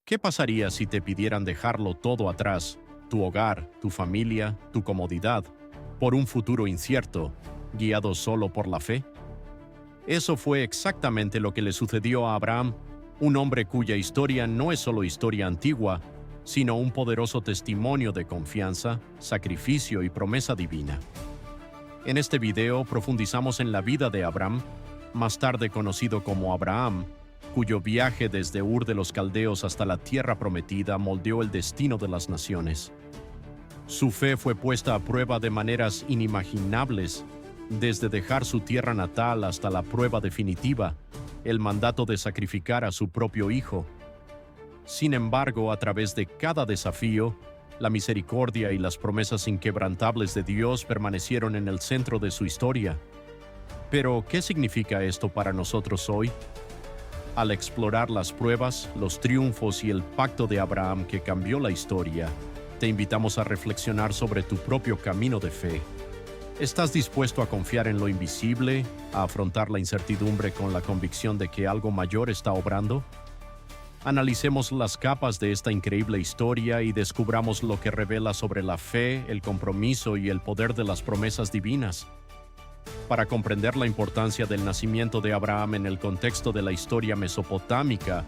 ¿Qué pasaría si te pidieran dejarlo todo atrás, tu hogar, tu familia, tu comodidad, por un futuro incierto, guiado solo por la fe? Eso fue exactamente lo que le sucedió a Abraham, un hombre cuya historia no es solo historia antigua, sino un poderoso testimonio de confianza, sacrificio y promesa divina. En este video profundizamos en la vida de Abraham, más tarde conocido como Abraham, cuyo viaje desde Ur de los Caldeos hasta la tierra prometida moldeó el destino de las naciones. Su fe fue puesta a prueba de maneras inimaginables, desde dejar su tierra natal hasta la prueba definitiva, el mandato de sacrificar a su propio hijo. Sin embargo, a través de cada desafío, la misericordia y las promesas inquebrantables de Dios permanecieron en el centro de su historia. Pero, ¿qué significa esto para nosotros hoy? Al explorar las pruebas, los triunfos y el pacto de Abraham que cambió la historia, te invitamos a reflexionar sobre tu propio camino de fe. ¿Estás dispuesto a confiar en lo invisible, a afrontar la incertidumbre con la convicción de que algo mayor está obrando? Analicemos las capas de esta increíble historia y descubramos lo que revela sobre la fe, el compromiso y el poder de las promesas divinas. Para comprender la importancia del nacimiento de Abraham en el contexto de la historia mesopotámica,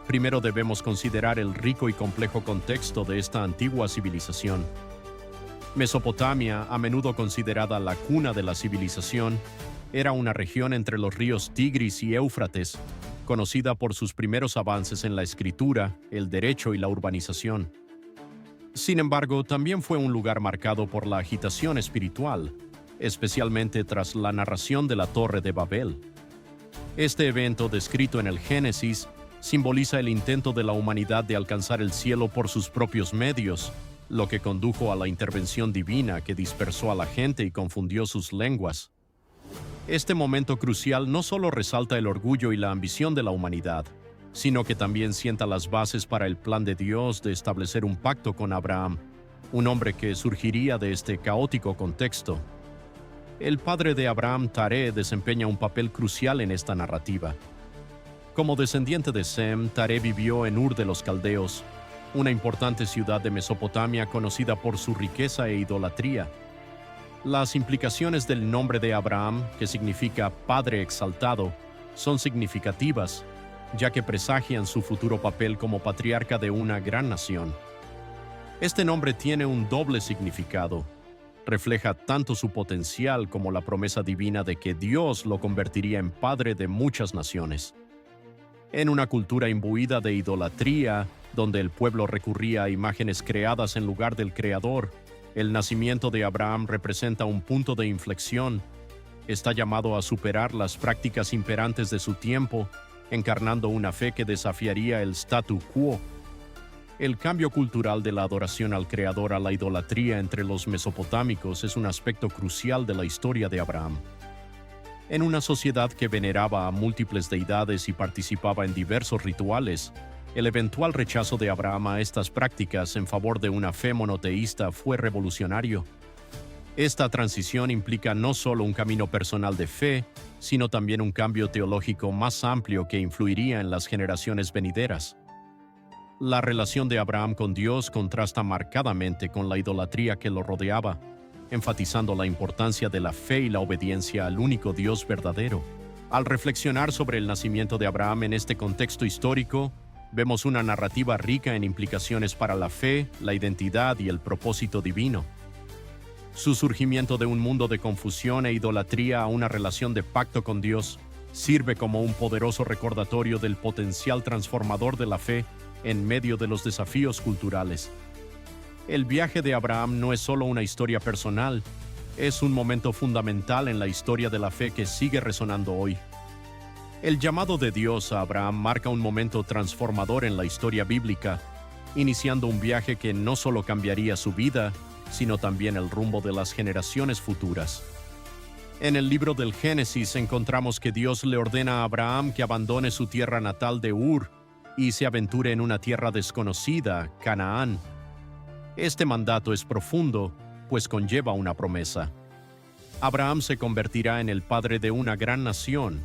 primero debemos considerar el rico y complejo contexto de esta antigua civilización. Mesopotamia, a menudo considerada la cuna de la civilización, era una región entre los ríos Tigris y Éufrates, conocida por sus primeros avances en la escritura, el derecho y la urbanización. Sin embargo, también fue un lugar marcado por la agitación espiritual, especialmente tras la narración de la Torre de Babel. Este evento, descrito en el Génesis, simboliza el intento de la humanidad de alcanzar el cielo por sus propios medios, lo que condujo a la intervención divina que dispersó a la gente y confundió sus lenguas. Este momento crucial no solo resalta el orgullo y la ambición de la humanidad, sino que también sienta las bases para el plan de Dios de establecer un pacto con Abraham, un hombre que surgiría de este caótico contexto. El padre de Abraham, Taré, desempeña un papel crucial en esta narrativa. Como descendiente de Sem, Taré vivió en Ur de los Caldeos, una importante ciudad de Mesopotamia conocida por su riqueza e idolatría. Las implicaciones del nombre de Abraham, que significa Padre Exaltado, son significativas, ya que presagian su futuro papel como patriarca de una gran nación. Este nombre tiene un doble significado. Refleja tanto su potencial como la promesa divina de que Dios lo convertiría en padre de muchas naciones. En una cultura imbuida de idolatría, donde el pueblo recurría a imágenes creadas en lugar del Creador, el nacimiento de Abraham representa un punto de inflexión. Está llamado a superar las prácticas imperantes de su tiempo, encarnando una fe que desafiaría el statu quo. El cambio cultural de la adoración al Creador a la idolatría entre los mesopotámicos es un aspecto crucial de la historia de Abraham. En una sociedad que veneraba a múltiples deidades y participaba en diversos rituales, el eventual rechazo de Abraham a estas prácticas en favor de una fe monoteísta fue revolucionario. Esta transición implica no solo un camino personal de fe, sino también un cambio teológico más amplio que influiría en las generaciones venideras. La relación de Abraham con Dios contrasta marcadamente con la idolatría que lo rodeaba, enfatizando la importancia de la fe y la obediencia al único Dios verdadero. Al reflexionar sobre el nacimiento de Abraham en este contexto histórico, vemos una narrativa rica en implicaciones para la fe, la identidad y el propósito divino. Su surgimiento de un mundo de confusión e idolatría a una relación de pacto con Dios sirve como un poderoso recordatorio del potencial transformador de la fe en medio de los desafíos culturales. El viaje de Abraham no es solo una historia personal, es un momento fundamental en la historia de la fe que sigue resonando hoy. El llamado de Dios a Abraham marca un momento transformador en la historia bíblica, iniciando un viaje que no solo cambiaría su vida, sino también el rumbo de las generaciones futuras. En el libro del Génesis encontramos que Dios le ordena a Abraham que abandone su tierra natal de Ur y se aventure en una tierra desconocida, Canaán. Este mandato es profundo, pues conlleva una promesa. Abraham se convertirá en el padre de una gran nación,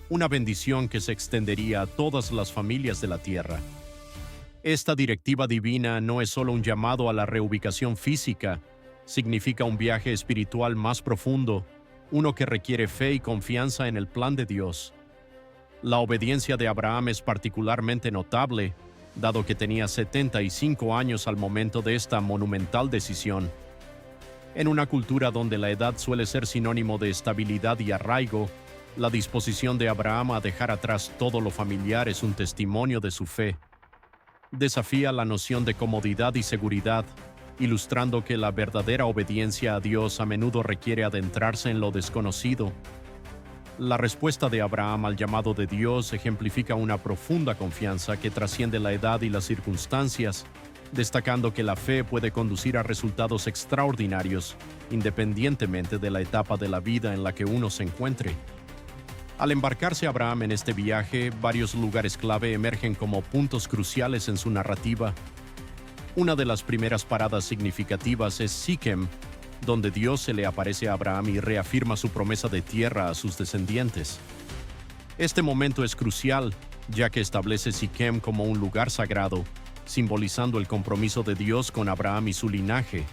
una bendición que se extendería a todas las familias de la tierra. Esta directiva divina no es solo un llamado a la reubicación física, significa un viaje espiritual más profundo, uno que requiere fe y confianza en el plan de Dios. La obediencia de Abraham es particularmente notable, dado que tenía 75 años al momento de esta monumental decisión. En una cultura donde la edad suele ser sinónimo de estabilidad y arraigo, la disposición de Abraham a dejar atrás todo lo familiar es un testimonio de su fe. Desafía la noción de comodidad y seguridad, ilustrando que la verdadera obediencia a Dios a menudo requiere adentrarse en lo desconocido. La respuesta de Abraham al llamado de Dios ejemplifica una profunda confianza que trasciende la edad y las circunstancias, destacando que la fe puede conducir a resultados extraordinarios, independientemente de la etapa de la vida en la que uno se encuentre. Al embarcarse Abraham en este viaje, varios lugares clave emergen como puntos cruciales en su narrativa. Una de las primeras paradas significativas es Siquem, donde Dios se le aparece a Abraham y reafirma su promesa de tierra a sus descendientes. Este momento es crucial, ya que establece Siquem como un lugar sagrado, simbolizando el compromiso de Dios con Abraham y su linaje.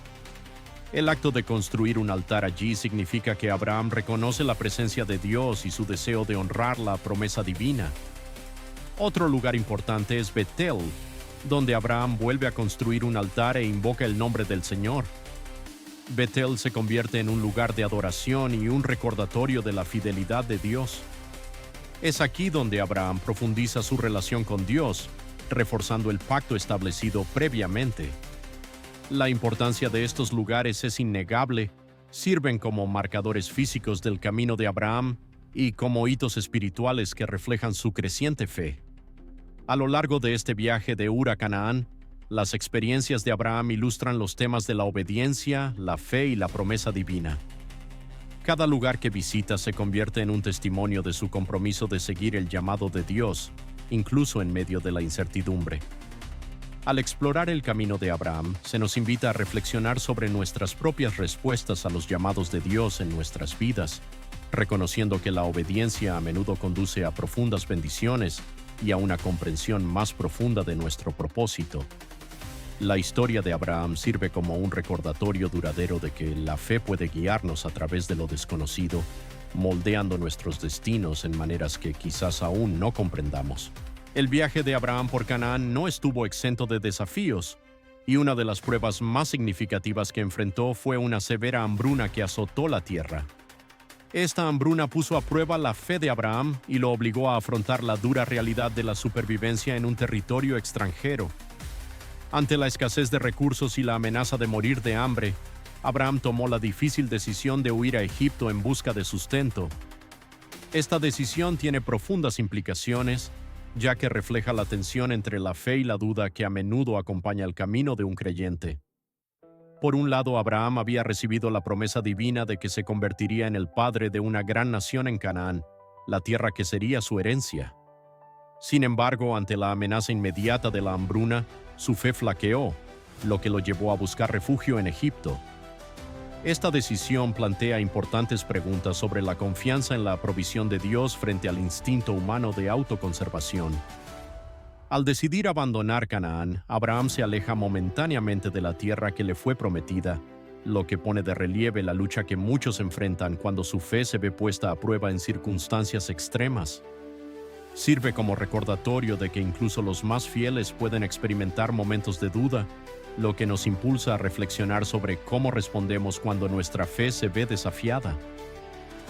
El acto de construir un altar allí significa que Abraham reconoce la presencia de Dios y su deseo de honrar la promesa divina. Otro lugar importante es Betel, donde Abraham vuelve a construir un altar e invoca el nombre del Señor. Betel se convierte en un lugar de adoración y un recordatorio de la fidelidad de Dios. Es aquí donde Abraham profundiza su relación con Dios, reforzando el pacto establecido previamente. La importancia de estos lugares es innegable, sirven como marcadores físicos del camino de Abraham y como hitos espirituales que reflejan su creciente fe. A lo largo de este viaje de Ur a Canaán, las experiencias de Abraham ilustran los temas de la obediencia, la fe y la promesa divina. Cada lugar que visita se convierte en un testimonio de su compromiso de seguir el llamado de Dios, incluso en medio de la incertidumbre. Al explorar el camino de Abraham, se nos invita a reflexionar sobre nuestras propias respuestas a los llamados de Dios en nuestras vidas, reconociendo que la obediencia a menudo conduce a profundas bendiciones y a una comprensión más profunda de nuestro propósito. La historia de Abraham sirve como un recordatorio duradero de que la fe puede guiarnos a través de lo desconocido, moldeando nuestros destinos en maneras que quizás aún no comprendamos. El viaje de Abraham por Canaán no estuvo exento de desafíos, y una de las pruebas más significativas que enfrentó fue una severa hambruna que azotó la tierra. Esta hambruna puso a prueba la fe de Abraham y lo obligó a afrontar la dura realidad de la supervivencia en un territorio extranjero. Ante la escasez de recursos y la amenaza de morir de hambre, Abraham tomó la difícil decisión de huir a Egipto en busca de sustento. Esta decisión tiene profundas implicaciones, ya que refleja la tensión entre la fe y la duda que a menudo acompaña el camino de un creyente. Por un lado, Abraham había recibido la promesa divina de que se convertiría en el padre de una gran nación en Canaán, la tierra que sería su herencia. Sin embargo, ante la amenaza inmediata de la hambruna, su fe flaqueó, lo que lo llevó a buscar refugio en Egipto. Esta decisión plantea importantes preguntas sobre la confianza en la provisión de Dios frente al instinto humano de autoconservación. Al decidir abandonar Canaán, Abraham se aleja momentáneamente de la tierra que le fue prometida, lo que pone de relieve la lucha que muchos enfrentan cuando su fe se ve puesta a prueba en circunstancias extremas. Sirve como recordatorio de que incluso los más fieles pueden experimentar momentos de duda, lo que nos impulsa a reflexionar sobre cómo respondemos cuando nuestra fe se ve desafiada.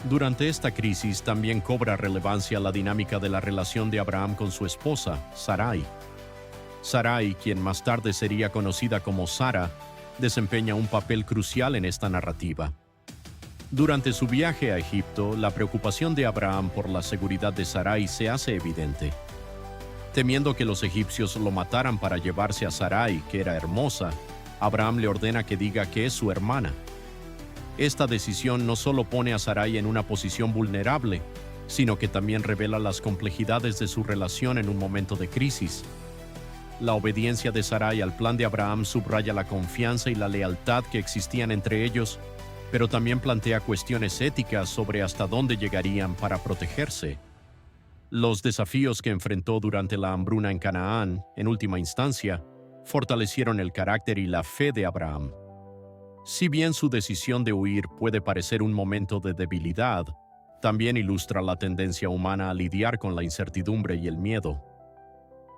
Durante esta crisis también cobra relevancia la dinámica de la relación de Abraham con su esposa, Sarai. Sarai, quien más tarde sería conocida como Sara, desempeña un papel crucial en esta narrativa. Durante su viaje a Egipto, la preocupación de Abraham por la seguridad de Sarai se hace evidente. Temiendo que los egipcios lo mataran para llevarse a Sarai, que era hermosa, Abraham le ordena que diga que es su hermana. Esta decisión no solo pone a Sarai en una posición vulnerable, sino que también revela las complejidades de su relación en un momento de crisis. La obediencia de Sarai al plan de Abraham subraya la confianza y la lealtad que existían entre ellos, pero también plantea cuestiones éticas sobre hasta dónde llegarían para protegerse. Los desafíos que enfrentó durante la hambruna en Canaán, en última instancia, fortalecieron el carácter y la fe de Abraham. Si bien su decisión de huir puede parecer un momento de debilidad, también ilustra la tendencia humana a lidiar con la incertidumbre y el miedo.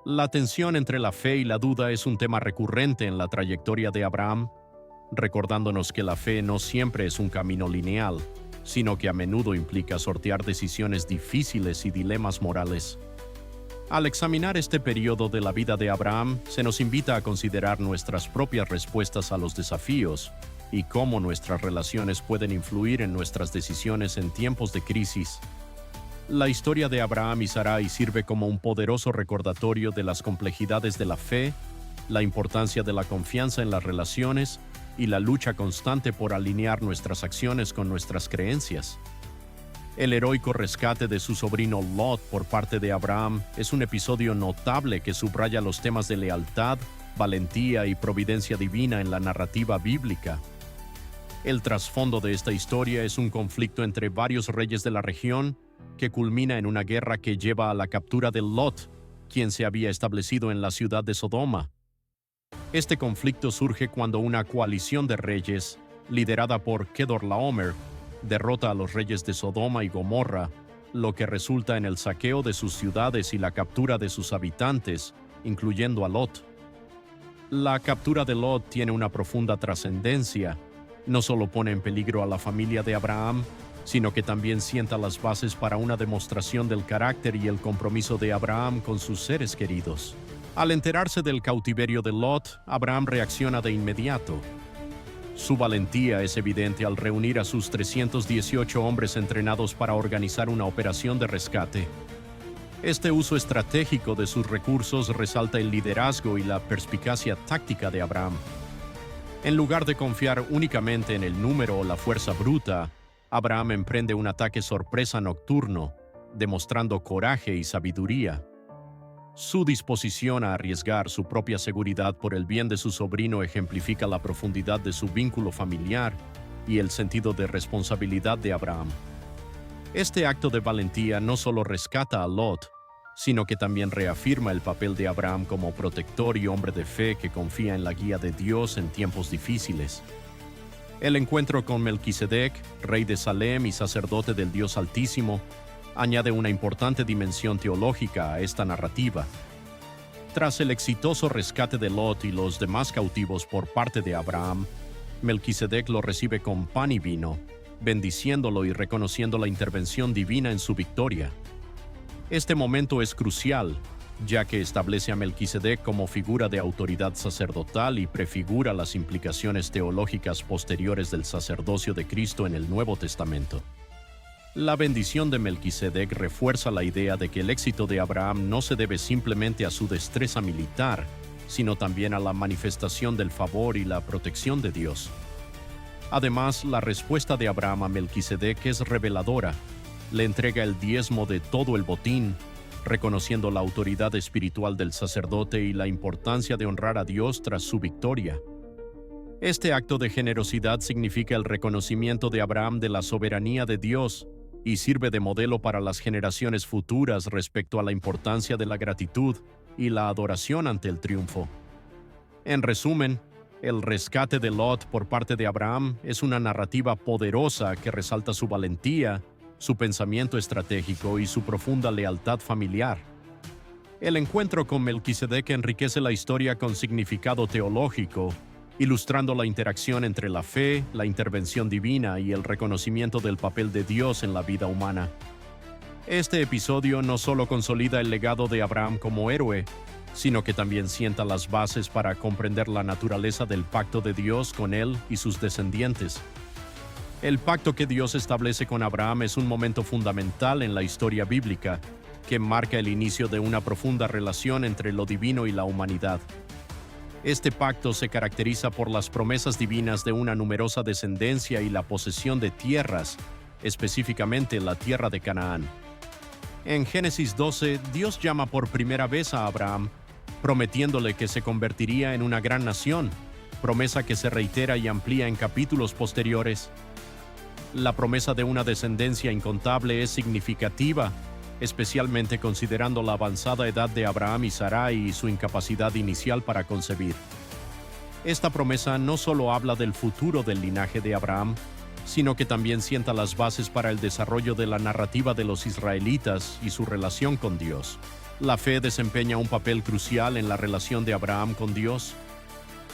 La tensión entre la fe y la duda es un tema recurrente en la trayectoria de Abraham, recordándonos que la fe no siempre es un camino lineal, sino que a menudo implica sortear decisiones difíciles y dilemas morales. Al examinar este periodo de la vida de Abraham, se nos invita a considerar nuestras propias respuestas a los desafíos y cómo nuestras relaciones pueden influir en nuestras decisiones en tiempos de crisis. La historia de Abraham y Sarai sirve como un poderoso recordatorio de las complejidades de la fe, la importancia de la confianza en las relaciones y la lucha constante por alinear nuestras acciones con nuestras creencias. El heroico rescate de su sobrino Lot por parte de Abraham es un episodio notable que subraya los temas de lealtad, valentía y providencia divina en la narrativa bíblica. El trasfondo de esta historia es un conflicto entre varios reyes de la región que culmina en una guerra que lleva a la captura de Lot, quien se había establecido en la ciudad de Sodoma. Este conflicto surge cuando una coalición de reyes, liderada por Kedorlaomer, derrota a los reyes de Sodoma y Gomorra, lo que resulta en el saqueo de sus ciudades y la captura de sus habitantes, incluyendo a Lot. La captura de Lot tiene una profunda trascendencia. No solo pone en peligro a la familia de Abraham, sino que también sienta las bases para una demostración del carácter y el compromiso de Abraham con sus seres queridos. Al enterarse del cautiverio de Lot, Abraham reacciona de inmediato. Su valentía es evidente al reunir a sus 318 hombres entrenados para organizar una operación de rescate. Este uso estratégico de sus recursos resalta el liderazgo y la perspicacia táctica de Abraham. En lugar de confiar únicamente en el número o la fuerza bruta, Abraham emprende un ataque sorpresa nocturno, demostrando coraje y sabiduría. Su disposición a arriesgar su propia seguridad por el bien de su sobrino ejemplifica la profundidad de su vínculo familiar y el sentido de responsabilidad de Abraham. Este acto de valentía no solo rescata a Lot, sino que también reafirma el papel de Abraham como protector y hombre de fe que confía en la guía de Dios en tiempos difíciles. El encuentro con Melquisedec, rey de Salem y sacerdote del Dios Altísimo, añade una importante dimensión teológica a esta narrativa. Tras el exitoso rescate de Lot y los demás cautivos por parte de Abraham, Melquisedec lo recibe con pan y vino, bendiciéndolo y reconociendo la intervención divina en su victoria. Este momento es crucial, ya que establece a Melquisedec como figura de autoridad sacerdotal y prefigura las implicaciones teológicas posteriores del sacerdocio de Cristo en el Nuevo Testamento. La bendición de Melquisedec refuerza la idea de que el éxito de Abraham no se debe simplemente a su destreza militar, sino también a la manifestación del favor y la protección de Dios. Además, la respuesta de Abraham a Melquisedec es reveladora. Le entrega el diezmo de todo el botín, reconociendo la autoridad espiritual del sacerdote y la importancia de honrar a Dios tras su victoria. Este acto de generosidad significa el reconocimiento de Abraham de la soberanía de Dios y sirve de modelo para las generaciones futuras respecto a la importancia de la gratitud y la adoración ante el triunfo. En resumen, el rescate de Lot por parte de Abraham es una narrativa poderosa que resalta su valentía, su pensamiento estratégico y su profunda lealtad familiar. El encuentro con Melquisedec enriquece la historia con significado teológico, ilustrando la interacción entre la fe, la intervención divina y el reconocimiento del papel de Dios en la vida humana. Este episodio no solo consolida el legado de Abraham como héroe, sino que también sienta las bases para comprender la naturaleza del pacto de Dios con él y sus descendientes. El pacto que Dios establece con Abraham es un momento fundamental en la historia bíblica, que marca el inicio de una profunda relación entre lo divino y la humanidad. Este pacto se caracteriza por las promesas divinas de una numerosa descendencia y la posesión de tierras, específicamente la tierra de Canaán. En Génesis 12, Dios llama por primera vez a Abraham, prometiéndole que se convertiría en una gran nación, promesa que se reitera y amplía en capítulos posteriores. La promesa de una descendencia incontable es significativa, especialmente considerando la avanzada edad de Abraham y Sarai y su incapacidad inicial para concebir. Esta promesa no solo habla del futuro del linaje de Abraham, sino que también sienta las bases para el desarrollo de la narrativa de los israelitas y su relación con Dios. La fe desempeña un papel crucial en la relación de Abraham con Dios.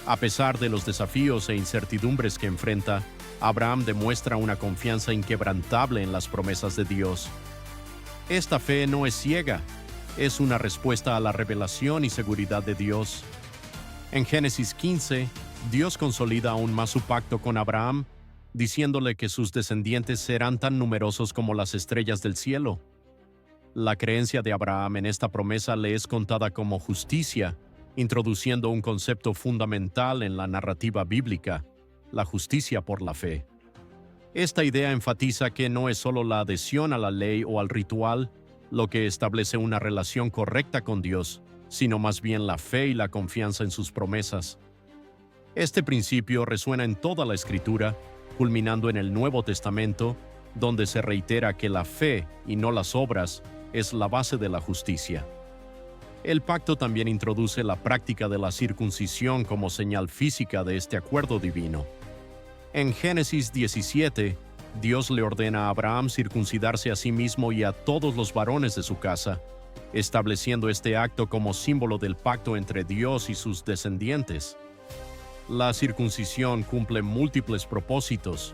A pesar de los desafíos e incertidumbres que enfrenta, Abraham demuestra una confianza inquebrantable en las promesas de Dios. Esta fe no es ciega, es una respuesta a la revelación y seguridad de Dios. En Génesis 15, Dios consolida aún más su pacto con Abraham, diciéndole que sus descendientes serán tan numerosos como las estrellas del cielo. La creencia de Abraham en esta promesa le es contada como justicia, introduciendo un concepto fundamental en la narrativa bíblica, la justicia por la fe. Esta idea enfatiza que no es solo la adhesión a la ley o al ritual lo que establece una relación correcta con Dios, sino más bien la fe y la confianza en sus promesas. Este principio resuena en toda la Escritura, culminando en el Nuevo Testamento, donde se reitera que la fe y no las obras es la base de la justicia. El pacto también introduce la práctica de la circuncisión como señal física de este acuerdo divino. En Génesis 17, Dios le ordena a Abraham circuncidarse a sí mismo y a todos los varones de su casa, estableciendo este acto como símbolo del pacto entre Dios y sus descendientes. La circuncisión cumple múltiples propósitos.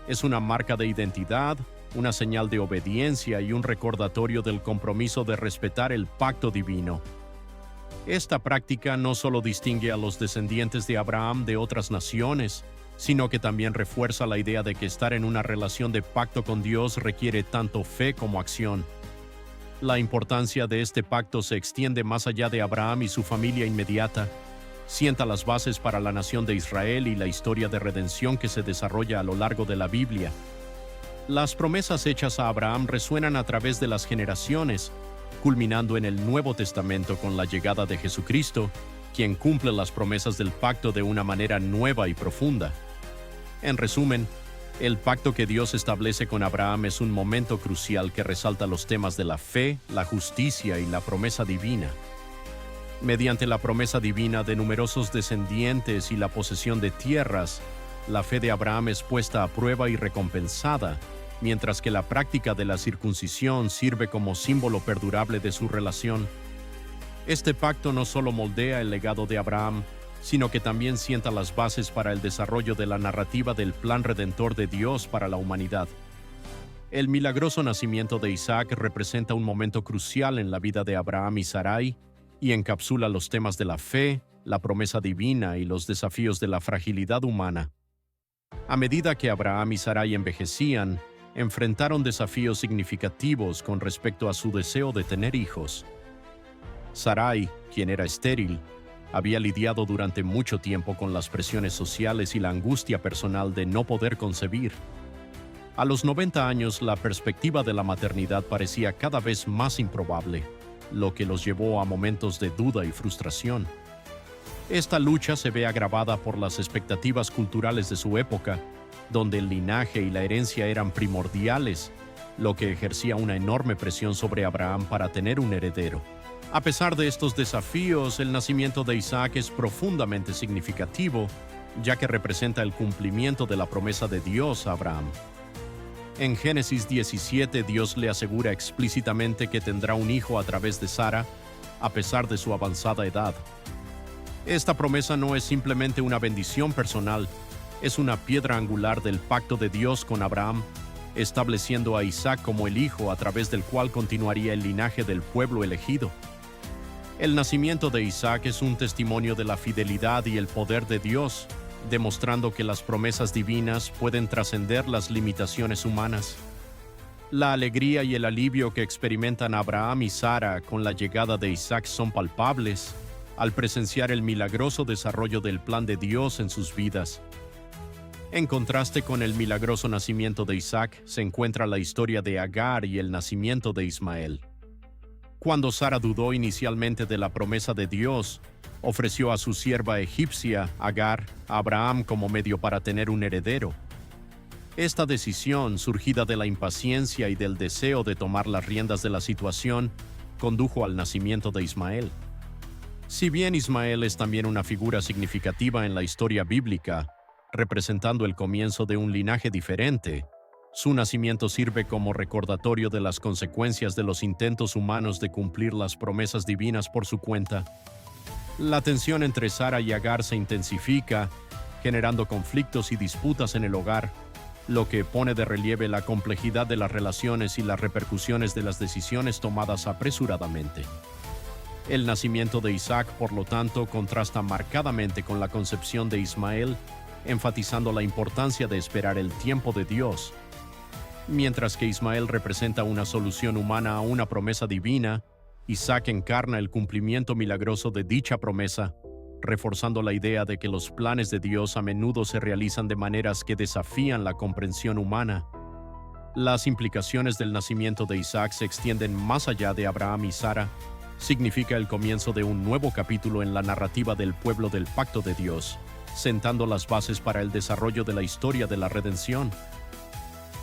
Es una marca de identidad, una señal de obediencia y un recordatorio del compromiso de respetar el pacto divino. Esta práctica no solo distingue a los descendientes de Abraham de otras naciones, sino que también refuerza la idea de que estar en una relación de pacto con Dios requiere tanto fe como acción. La importancia de este pacto se extiende más allá de Abraham y su familia inmediata. Sienta las bases para la nación de Israel y la historia de redención que se desarrolla a lo largo de la Biblia. Las promesas hechas a Abraham resuenan a través de las generaciones, culminando en el Nuevo Testamento con la llegada de Jesucristo, quien cumple las promesas del pacto de una manera nueva y profunda. En resumen, el pacto que Dios establece con Abraham es un momento crucial que resalta los temas de la fe, la justicia y la promesa divina. Mediante la promesa divina de numerosos descendientes y la posesión de tierras, la fe de Abraham es puesta a prueba y recompensada, mientras que la práctica de la circuncisión sirve como símbolo perdurable de su relación. Este pacto no solo moldea el legado de Abraham, sino que también sienta las bases para el desarrollo de la narrativa del plan redentor de Dios para la humanidad. El milagroso nacimiento de Isaac representa un momento crucial en la vida de Abraham y Sarai y encapsula los temas de la fe, la promesa divina y los desafíos de la fragilidad humana. A medida que Abraham y Sarai envejecían, enfrentaron desafíos significativos con respecto a su deseo de tener hijos. Sarai, quien era estéril, había lidiado durante mucho tiempo con las presiones sociales y la angustia personal de no poder concebir. A los 90 años, la perspectiva de la maternidad parecía cada vez más improbable, lo que los llevó a momentos de duda y frustración. Esta lucha se ve agravada por las expectativas culturales de su época, donde el linaje y la herencia eran primordiales, lo que ejercía una enorme presión sobre Abraham para tener un heredero. A pesar de estos desafíos, el nacimiento de Isaac es profundamente significativo, ya que representa el cumplimiento de la promesa de Dios a Abraham. En Génesis 17, Dios le asegura explícitamente que tendrá un hijo a través de Sara, a pesar de su avanzada edad. Esta promesa no es simplemente una bendición personal, es una piedra angular del pacto de Dios con Abraham, estableciendo a Isaac como el hijo a través del cual continuaría el linaje del pueblo elegido. El nacimiento de Isaac es un testimonio de la fidelidad y el poder de Dios, demostrando que las promesas divinas pueden trascender las limitaciones humanas. La alegría y el alivio que experimentan Abraham y Sara con la llegada de Isaac son palpables al presenciar el milagroso desarrollo del plan de Dios en sus vidas. En contraste con el milagroso nacimiento de Isaac, se encuentra la historia de Agar y el nacimiento de Ismael. Cuando Sara dudó inicialmente de la promesa de Dios, ofreció a su sierva egipcia, Agar, a Abraham como medio para tener un heredero. Esta decisión, surgida de la impaciencia y del deseo de tomar las riendas de la situación, condujo al nacimiento de Ismael. Si bien Ismael es también una figura significativa en la historia bíblica, representando el comienzo de un linaje diferente, su nacimiento sirve como recordatorio de las consecuencias de los intentos humanos de cumplir las promesas divinas por su cuenta. La tensión entre Sara y Agar se intensifica, generando conflictos y disputas en el hogar, lo que pone de relieve la complejidad de las relaciones y las repercusiones de las decisiones tomadas apresuradamente. El nacimiento de Isaac, por lo tanto, contrasta marcadamente con la concepción de Ismael, enfatizando la importancia de esperar el tiempo de Dios. Mientras que Ismael representa una solución humana a una promesa divina, Isaac encarna el cumplimiento milagroso de dicha promesa, reforzando la idea de que los planes de Dios a menudo se realizan de maneras que desafían la comprensión humana. Las implicaciones del nacimiento de Isaac se extienden más allá de Abraham y Sara. Significa el comienzo de un nuevo capítulo en la narrativa del pueblo del pacto de Dios, sentando las bases para el desarrollo de la historia de la redención.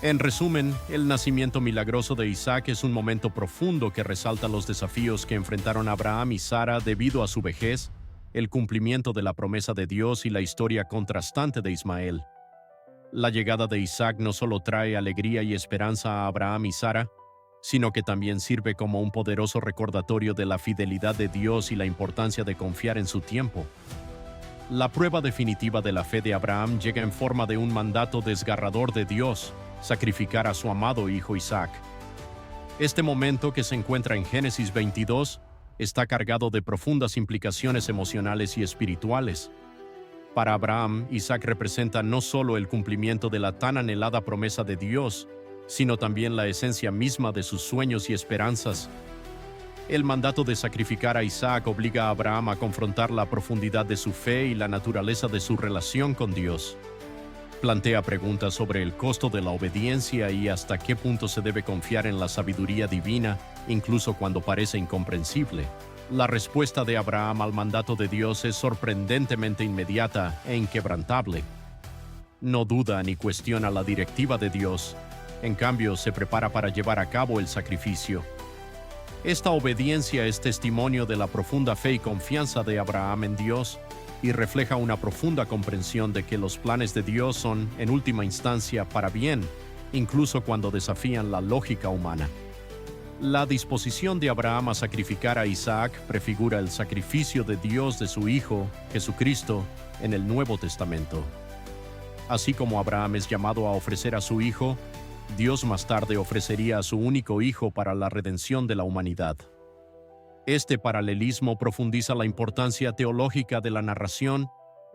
En resumen, el nacimiento milagroso de Isaac es un momento profundo que resalta los desafíos que enfrentaron Abraham y Sara debido a su vejez, el cumplimiento de la promesa de Dios y la historia contrastante de Ismael. La llegada de Isaac no solo trae alegría y esperanza a Abraham y Sara, sino que también sirve como un poderoso recordatorio de la fidelidad de Dios y la importancia de confiar en su tiempo. La prueba definitiva de la fe de Abraham llega en forma de un mandato desgarrador de Dios, sacrificar a su amado hijo Isaac. Este momento, que se encuentra en Génesis 22, está cargado de profundas implicaciones emocionales y espirituales. Para Abraham, Isaac representa no solo el cumplimiento de la tan anhelada promesa de Dios, sino también la esencia misma de sus sueños y esperanzas. El mandato de sacrificar a Isaac obliga a Abraham a confrontar la profundidad de su fe y la naturaleza de su relación con Dios. Plantea preguntas sobre el costo de la obediencia y hasta qué punto se debe confiar en la sabiduría divina, incluso cuando parece incomprensible. La respuesta de Abraham al mandato de Dios es sorprendentemente inmediata e inquebrantable. No duda ni cuestiona la directiva de Dios. En cambio, se prepara para llevar a cabo el sacrificio. Esta obediencia es testimonio de la profunda fe y confianza de Abraham en Dios y refleja una profunda comprensión de que los planes de Dios son, en última instancia, para bien, incluso cuando desafían la lógica humana. La disposición de Abraham a sacrificar a Isaac prefigura el sacrificio de Dios de su Hijo, Jesucristo, en el Nuevo Testamento. Así como Abraham es llamado a ofrecer a su Hijo, Dios más tarde ofrecería a su único Hijo para la redención de la humanidad. Este paralelismo profundiza la importancia teológica de la narración,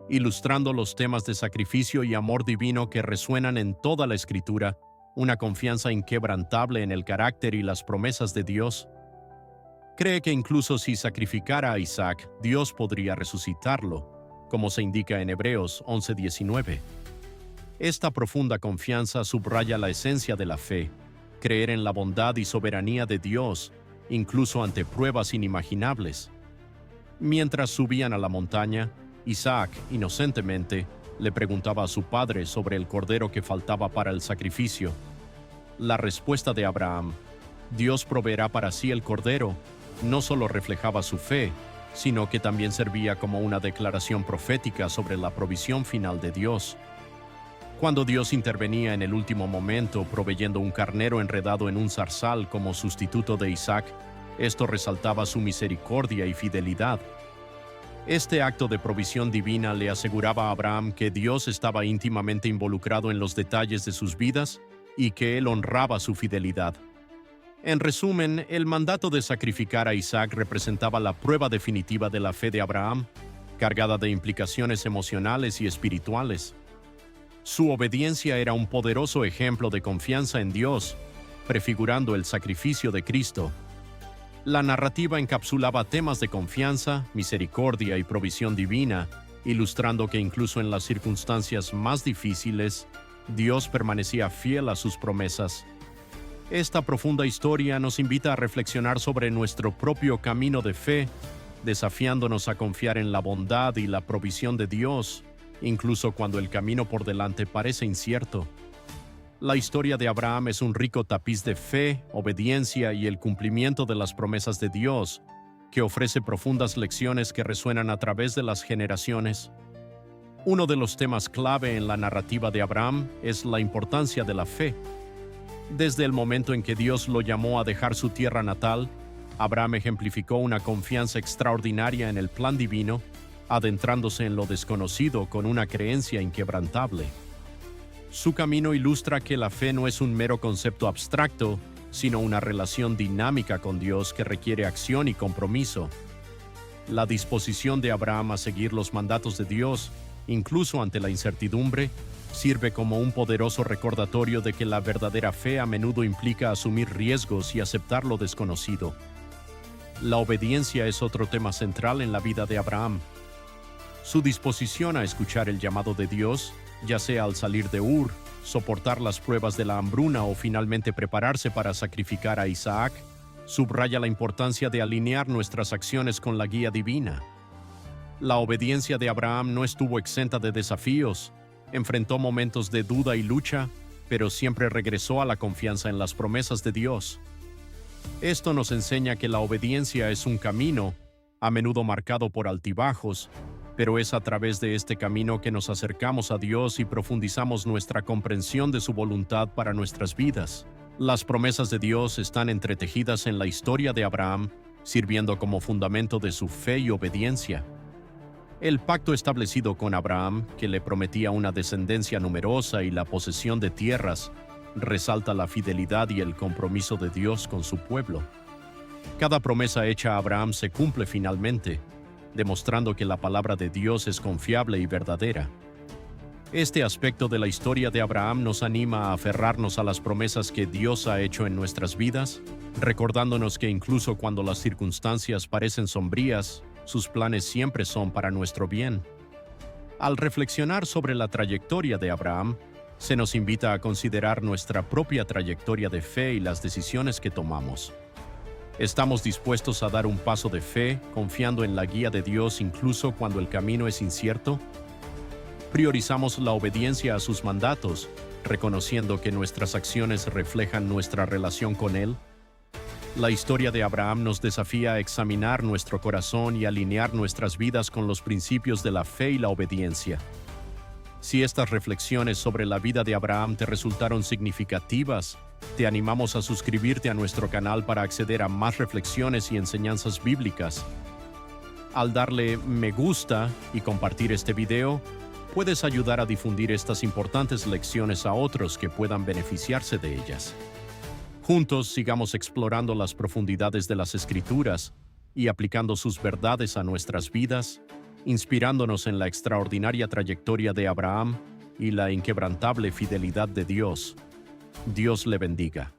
ilustrando los temas de sacrificio y amor divino que resuenan en toda la Escritura, una confianza inquebrantable en el carácter y las promesas de Dios. Cree que incluso si sacrificara a Isaac, Dios podría resucitarlo, como se indica en Hebreos 11:19. Esta profunda confianza subraya la esencia de la fe, creer en la bondad y soberanía de Dios, incluso ante pruebas inimaginables. Mientras subían a la montaña, Isaac, inocentemente, le preguntaba a su padre sobre el cordero que faltaba para el sacrificio. La respuesta de Abraham, Dios proveerá para sí el cordero, no solo reflejaba su fe, sino que también servía como una declaración profética sobre la provisión final de Dios. Cuando Dios intervenía en el último momento proveyendo un carnero enredado en un zarzal como sustituto de Isaac, esto resaltaba su misericordia y fidelidad. Este acto de provisión divina le aseguraba a Abraham que Dios estaba íntimamente involucrado en los detalles de sus vidas y que él honraba su fidelidad. En resumen, el mandato de sacrificar a Isaac representaba la prueba definitiva de la fe de Abraham, cargada de implicaciones emocionales y espirituales. Su obediencia era un poderoso ejemplo de confianza en Dios, prefigurando el sacrificio de Cristo. La narrativa encapsulaba temas de confianza, misericordia y provisión divina, ilustrando que incluso en las circunstancias más difíciles, Dios permanecía fiel a sus promesas. Esta profunda historia nos invita a reflexionar sobre nuestro propio camino de fe, desafiándonos a confiar en la bondad y la provisión de Dios, incluso cuando el camino por delante parece incierto. La historia de Abraham es un rico tapiz de fe, obediencia y el cumplimiento de las promesas de Dios, que ofrece profundas lecciones que resuenan a través de las generaciones. Uno de los temas clave en la narrativa de Abraham es la importancia de la fe. Desde el momento en que Dios lo llamó a dejar su tierra natal, Abraham ejemplificó una confianza extraordinaria en el plan divino, adentrándose en lo desconocido con una creencia inquebrantable. Su camino ilustra que la fe no es un mero concepto abstracto, sino una relación dinámica con Dios que requiere acción y compromiso. La disposición de Abraham a seguir los mandatos de Dios, incluso ante la incertidumbre, sirve como un poderoso recordatorio de que la verdadera fe a menudo implica asumir riesgos y aceptar lo desconocido. La obediencia es otro tema central en la vida de Abraham. Su disposición a escuchar el llamado de Dios, ya sea al salir de Ur, soportar las pruebas de la hambruna o finalmente prepararse para sacrificar a Isaac, subraya la importancia de alinear nuestras acciones con la guía divina. La obediencia de Abraham no estuvo exenta de desafíos, enfrentó momentos de duda y lucha, pero siempre regresó a la confianza en las promesas de Dios. Esto nos enseña que la obediencia es un camino, a menudo marcado por altibajos, pero es a través de este camino que nos acercamos a Dios y profundizamos nuestra comprensión de su voluntad para nuestras vidas. Las promesas de Dios están entretejidas en la historia de Abraham, sirviendo como fundamento de su fe y obediencia. El pacto establecido con Abraham, que le prometía una descendencia numerosa y la posesión de tierras, resalta la fidelidad y el compromiso de Dios con su pueblo. Cada promesa hecha a Abraham se cumple finalmente, demostrando que la palabra de Dios es confiable y verdadera. Este aspecto de la historia de Abraham nos anima a aferrarnos a las promesas que Dios ha hecho en nuestras vidas, recordándonos que incluso cuando las circunstancias parecen sombrías, sus planes siempre son para nuestro bien. Al reflexionar sobre la trayectoria de Abraham, se nos invita a considerar nuestra propia trayectoria de fe y las decisiones que tomamos. ¿Estamos dispuestos a dar un paso de fe, confiando en la guía de Dios incluso cuando el camino es incierto? ¿Priorizamos la obediencia a sus mandatos, reconociendo que nuestras acciones reflejan nuestra relación con Él? La historia de Abraham nos desafía a examinar nuestro corazón y alinear nuestras vidas con los principios de la fe y la obediencia. Si estas reflexiones sobre la vida de Abraham te resultaron significativas, te animamos a suscribirte a nuestro canal para acceder a más reflexiones y enseñanzas bíblicas. Al darle me gusta y compartir este video, puedes ayudar a difundir estas importantes lecciones a otros que puedan beneficiarse de ellas. Juntos sigamos explorando las profundidades de las Escrituras y aplicando sus verdades a nuestras vidas, inspirándonos en la extraordinaria trayectoria de Abraham y la inquebrantable fidelidad de Dios. Dios le bendiga.